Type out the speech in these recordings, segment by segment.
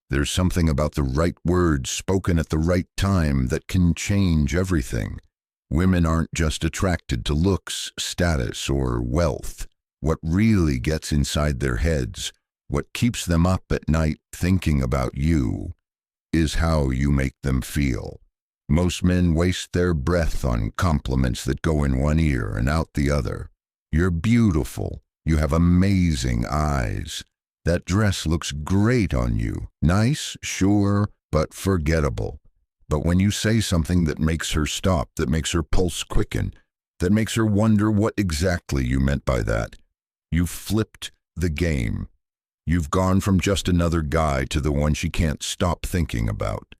There's something about the right words spoken at the right time that can change everything. Women aren't just attracted to looks, status, or wealth. What really gets inside their heads, what keeps them up at night thinking about you, is how you make them feel. Most men waste their breath on compliments that go in one ear and out the other. You're beautiful. You have amazing eyes. That dress looks great on you. Nice, sure, but forgettable. But when you say something that makes her stop, that makes her pulse quicken, that makes her wonder what exactly you meant by that, you've flipped the game. You've gone from just another guy to the one she can't stop thinking about.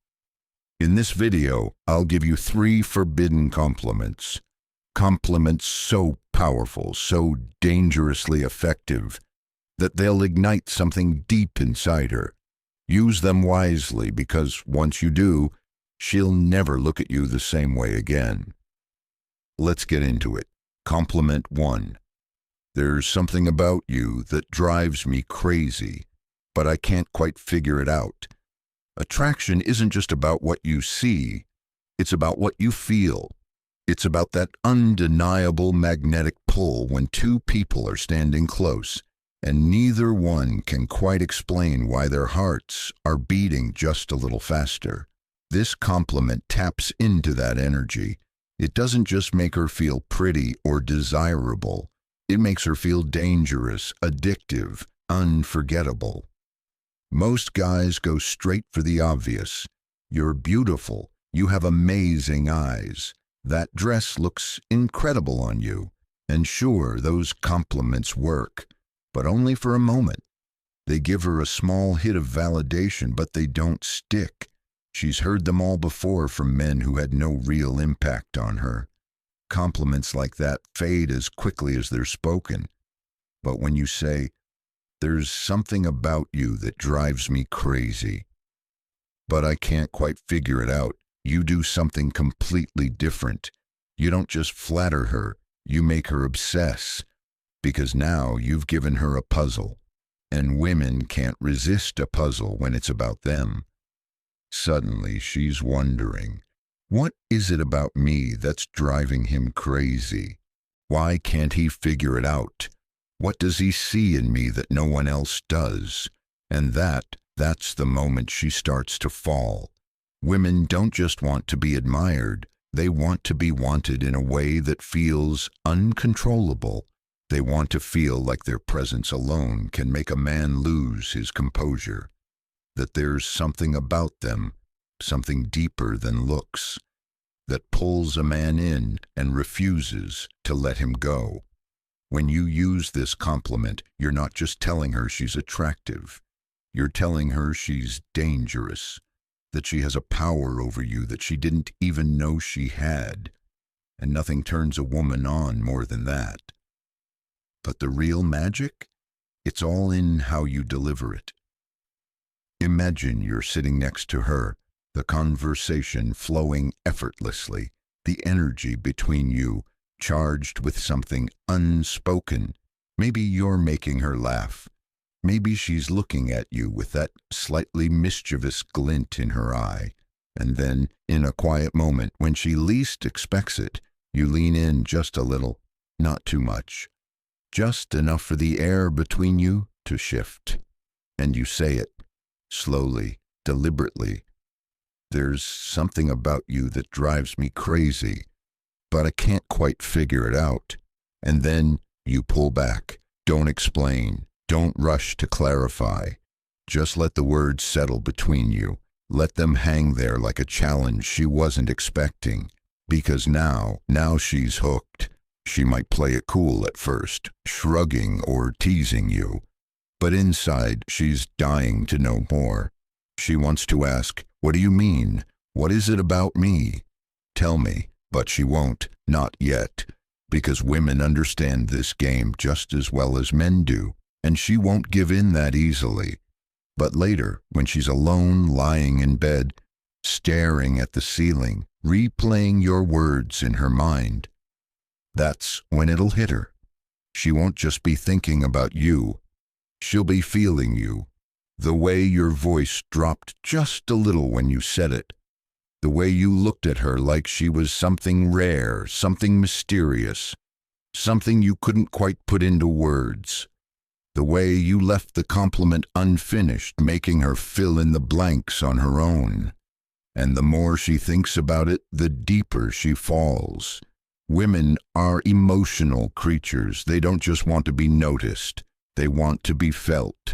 In this video, I'll give you 3 forbidden compliments. Compliments so powerful, so dangerously effective, that they'll ignite something deep inside her. Use them wisely, because once you do, she'll never look at you the same way again. Let's get into it. Compliment 1. There's something about you that drives me crazy, but I can't quite figure it out. Attraction isn't just about what you see, it's about what you feel. It's about that undeniable magnetic pull when 2 people are standing close, and neither one can quite explain why their hearts are beating just a little faster. This compliment taps into that energy. It doesn't just make her feel pretty or desirable. It makes her feel dangerous, addictive, unforgettable. Most guys go straight for the obvious. You're beautiful. You have amazing eyes. That dress looks incredible on you. And sure, those compliments work, but only for a moment. They give her a small hit of validation, but they don't stick. She's heard them all before from men who had no real impact on her. Compliments like that fade as quickly as they're spoken. But when you say, "There's something about you that drives me crazy, but I can't quite figure it out," you do something completely different. You don't just flatter her, you make her obsess, because now you've given her a puzzle, and women can't resist a puzzle when it's about them. Suddenly she's wondering, what is it about me that's driving him crazy? Why can't he figure it out? What does he see in me that no one else does? And that's the moment she starts to fall. Women don't just want to be admired, they want to be wanted in a way that feels uncontrollable. They want to feel like their presence alone can make a man lose his composure. That there's something about them, something deeper than looks, that pulls a man in and refuses to let him go. When you use this compliment, you're not just telling her she's attractive. You're telling her she's dangerous, that she has a power over you that she didn't even know she had. And nothing turns a woman on more than that. But the real magic? It's all in how you deliver it. Imagine you're sitting next to her, the conversation flowing effortlessly, the energy between you charged with something unspoken. Maybe you're making her laugh. Maybe she's looking at you with that slightly mischievous glint in her eye. And then, in a quiet moment, when she least expects it, you lean in just a little, not too much. Just enough for the air between you to shift. And you say it, slowly, deliberately. "There's something about you that drives me crazy, but I can't quite figure it out." And then you pull back. Don't explain. Don't rush to clarify. Just let the words settle between you. Let them hang there like a challenge she wasn't expecting. Because now she's hooked. She might play it cool at first, shrugging or teasing you. But inside, she's dying to know more. She wants to ask, "What do you mean? What is it about me? Tell me." But she won't, not yet, because women understand this game just as well as men do, and she won't give in that easily. But later, when she's alone, lying in bed, staring at the ceiling, replaying your words in her mind, that's when it'll hit her. She won't just be thinking about you. She'll be feeling you. The way your voice dropped just a little when you said it. The way you looked at her like she was something rare, something mysterious, something you couldn't quite put into words. The way you left the compliment unfinished, making her fill in the blanks on her own. And the more she thinks about it, the deeper she falls. Women are emotional creatures. They don't just want to be noticed. They want to be felt.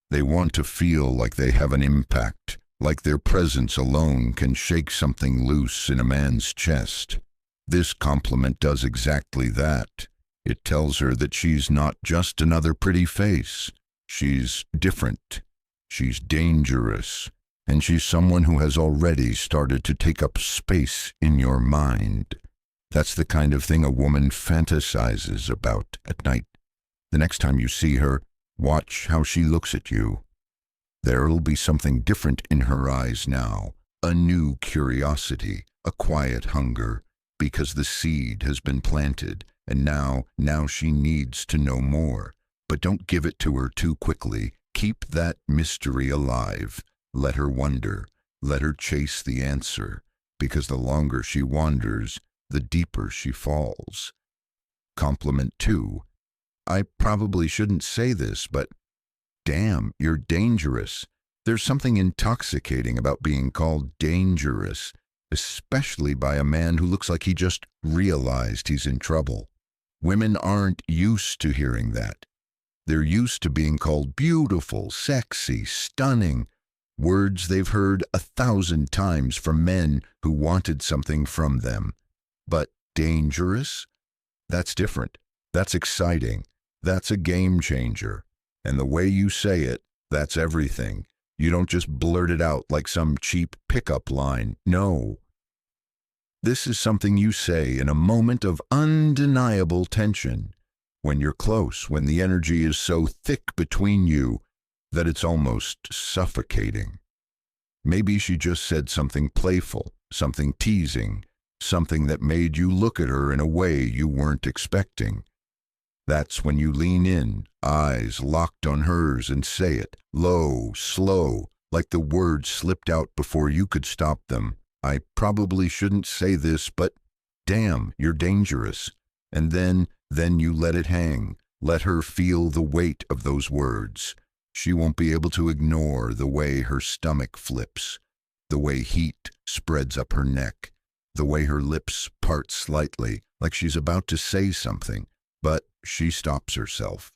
They want to feel like they have an impact, like their presence alone can shake something loose in a man's chest. This compliment does exactly that. It tells her that she's not just another pretty face. She's different. She's dangerous. And she's someone who has already started to take up space in your mind. That's the kind of thing a woman fantasizes about at night. The next time you see her, watch how she looks at you. There'll be something different in her eyes now, a new curiosity, a quiet hunger, because the seed has been planted, and now she needs to know more. But don't give it to her too quickly. Keep that mystery alive. Let her wonder. Let her chase the answer, because the longer she wanders, the deeper she falls. Compliment 2. I probably shouldn't say this, but damn, you're dangerous. There's something intoxicating about being called dangerous, especially by a man who looks like he just realized he's in trouble. Women aren't used to hearing that. They're used to being called beautiful, sexy, stunning, words they've heard 1,000 times from men who wanted something from them. But dangerous? That's different. That's exciting. That's a game changer. And the way you say it, that's everything. You don't just blurt it out like some cheap pickup line. No. This is something you say in a moment of undeniable tension, when you're close, when the energy is so thick between you that it's almost suffocating. Maybe she just said something playful, something teasing, something that made you look at her in a way you weren't expecting. That's when you lean in, eyes locked on hers, and say it, low, slow, like the words slipped out before you could stop them. I probably shouldn't say this, but damn, you're dangerous. And then you let it hang. Let her feel the weight of those words. She won't be able to ignore the way her stomach flips, the way heat spreads up her neck, the way her lips part slightly, like she's about to say something, but she stops herself.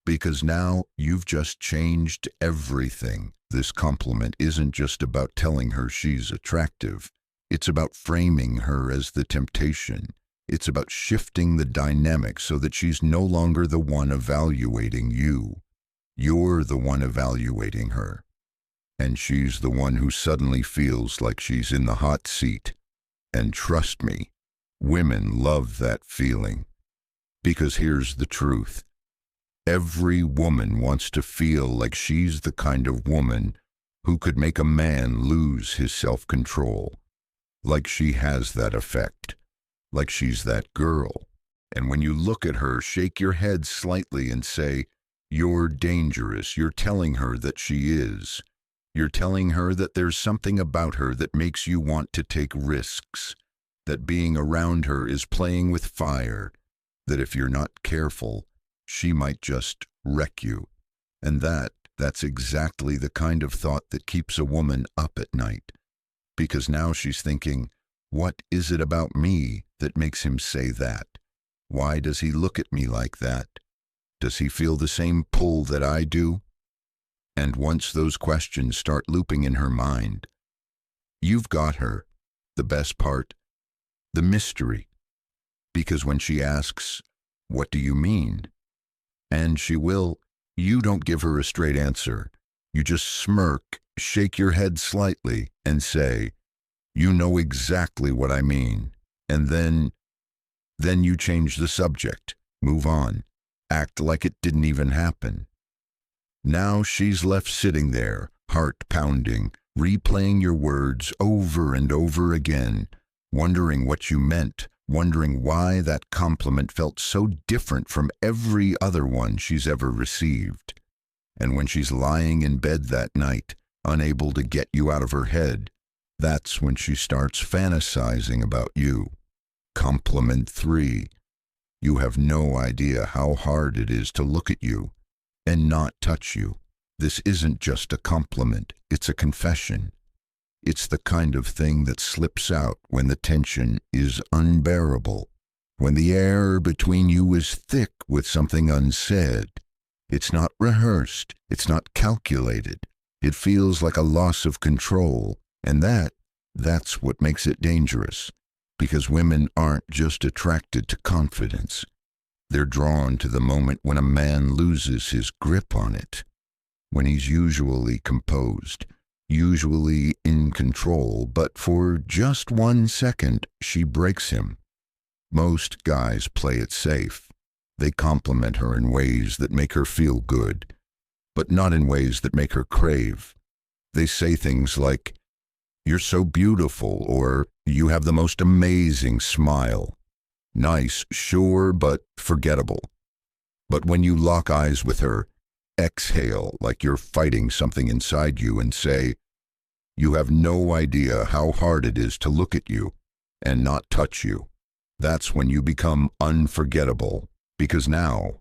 Because now you've just changed everything. This compliment isn't just about telling her she's attractive. It's about framing her as the temptation. It's about shifting the dynamic so that she's no longer the one evaluating you. You're the one evaluating her. And she's the one who suddenly feels like she's in the hot seat. And trust me, women love that feeling. Because here's the truth. Every woman wants to feel like she's the kind of woman who could make a man lose his self-control. Like she has that effect. Like she's that girl. And when you look at her, shake your head slightly and say, "You're dangerous." You're telling her that she is. You're telling her that there's something about her that makes you want to take risks. That being around her is playing with fire. That if you're not careful, she might just wreck you. And that's exactly the kind of thought that keeps a woman up at night. Because now she's thinking, what is it about me that makes him say that? Why does he look at me like that? Does he feel the same pull that I do? And once those questions start looping in her mind, you've got her. The best part, the mystery. Because when she asks, "What do you mean?" And she will, you don't give her a straight answer. You just smirk, shake your head slightly, and say, "You know exactly what I mean." And then you change the subject, move on, act like it didn't even happen. Now she's left sitting there, heart pounding, replaying your words over and over again, wondering what you meant, wondering why that compliment felt so different from every other one she's ever received. And when she's lying in bed that night, unable to get you out of her head, that's when she starts fantasizing about you. Compliment 3. You have no idea how hard it is to look at you and not touch you. This isn't just a compliment, it's a confession. It's the kind of thing that slips out when the tension is unbearable, when the air between you is thick with something unsaid. It's not rehearsed, it's not calculated. It feels like a loss of control, and that's what makes it dangerous, because women aren't just attracted to confidence. They're drawn to the moment when a man loses his grip on it, when he's usually composed, usually in control, but for just 1 second, she breaks him. Most guys play it safe. They compliment her in ways that make her feel good, but not in ways that make her crave. They say things like, "You're so beautiful," or "You have the most amazing smile." Nice, sure, but forgettable. But when you lock eyes with her, exhale like you're fighting something inside you and say, "You have no idea how hard it is to look at you and not touch you." That's when you become unforgettable, because now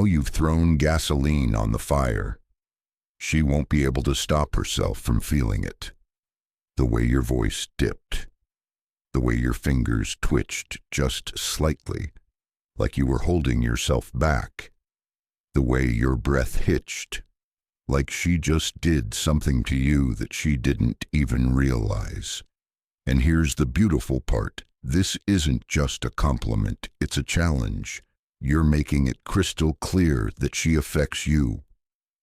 you've thrown gasoline on the fire. She won't be able to stop herself from feeling it. The way your voice dipped, the way your fingers twitched just slightly, like you were holding yourself back, the way your breath hitched, like she just did something to you that she didn't even realize. And here's the beautiful part. This isn't just a compliment, it's a challenge. You're making it crystal clear that she affects you,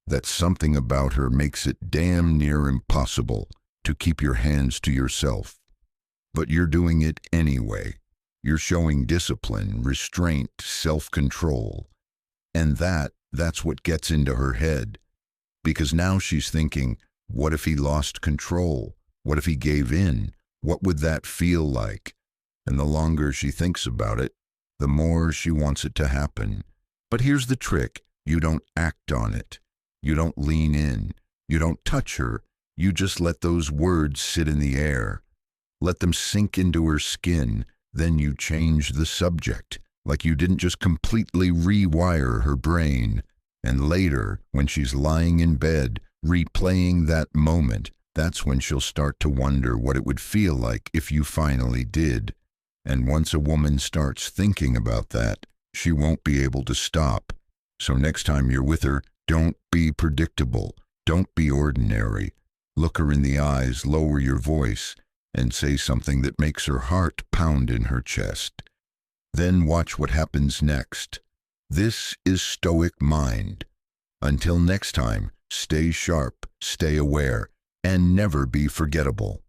that something about her makes it damn near impossible to keep your hands to yourself. But you're doing it anyway. You're showing discipline, restraint, self-control. And that's what gets into her head. Because now she's thinking, what if he lost control? What if he gave in? What would that feel like? And the longer she thinks about it, the more she wants it to happen. But here's the trick. You don't act on it. You don't lean in. You don't touch her. You just let those words sit in the air. Let them sink into her skin. Then you change the subject, like you didn't just completely rewire her brain. And later, when she's lying in bed, replaying that moment, that's when she'll start to wonder what it would feel like if you finally did. And once a woman starts thinking about that, she won't be able to stop. So next time you're with her, don't be predictable. Don't be ordinary. Look her in the eyes, lower your voice, and say something that makes her heart pound in her chest. Then watch what happens next. This is Stoic Mind. Until next time, stay sharp, stay aware, and never be forgettable.